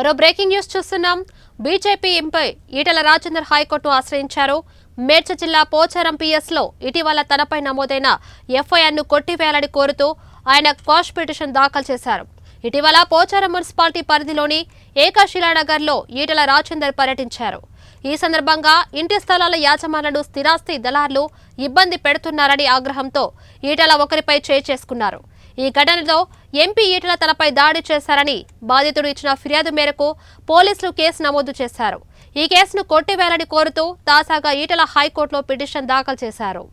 మరో breaking news చూస్తున్నాం. BJP MP Etela Rajender హైకోర్టును ఆశ్రయించారు. మేడ్చల్ జిల్లా పోచారం పిఎస్లో ఇటీవల తనపై నమోదైన ఎఫ్ఐఆర్ను కొట్టివేయాలని కోరుతూ ఆయన క్వాష్ పిటిషన్ దాఖలు చేశారు. ఇటీవల పోచారం మున్సిపాలిటీ పరిధిలోని ఏకశిలానగర్లో ఈటెల రాజేందర్ పర్యటించారు. ఈ సందర్భంగా ఇంటి స్థలాల యాజమానులను స్థిరాస్తి దళార్లు ఇబ్బంది పెడుతున్నారని ఆగ్రహంతో ఈటెల ఒకరిపై చేయి చేసుకున్నారు. ఈ ఘటనలో ఎంపీ ఈటెల తనపై దాడి చేశారని బాధితుడు ఇచ్చిన ఫిర్యాదు మేరకు పోలీసులు కేసు నమోదు చేశారు. ఈ కేసును కొట్టివేయాలని కోరుతూ తాజాగా ఈటెల హైకోర్టులో పిటిషన్ దాఖలు చేశారు.